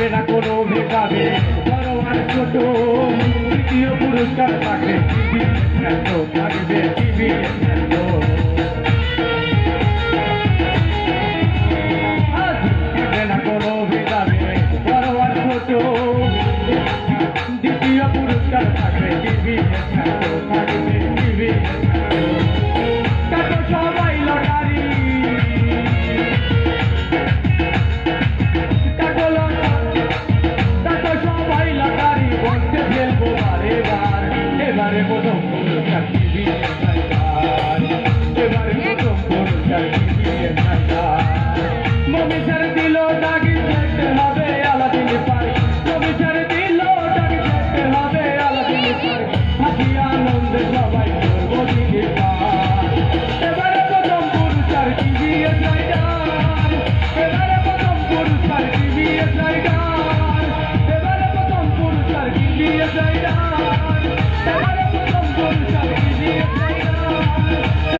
দিবে না কোনো ভেদাবে বড় আর ছোট তৃতীয় পুরস্কার থাকবে থাকবে টিভি দিবে না কোনো ভেদাবে বড় আর ছোট দ্বিতীয় পুরস্কার থাকবে টিভি থাকবে টিভি কাটো সবাই লটারি এবারে প্রথম পুরস্কার টিভি এবারে প্রথম পুরস্কার টিভি মমিসার দিল দাগি যেতে হবে আলাদিন পার মমিসার দিল দাগি যেতে হবে আলাদিন পার হাসি আনন্দে সবাই করবো দিদি পার এবারে প্রথম পুরস্কার টিভি রাইডার এবারে প্রথম পুরস্কার টিভি রাইডার এবারে প্রথম পুরস্কার টিভি রাইডার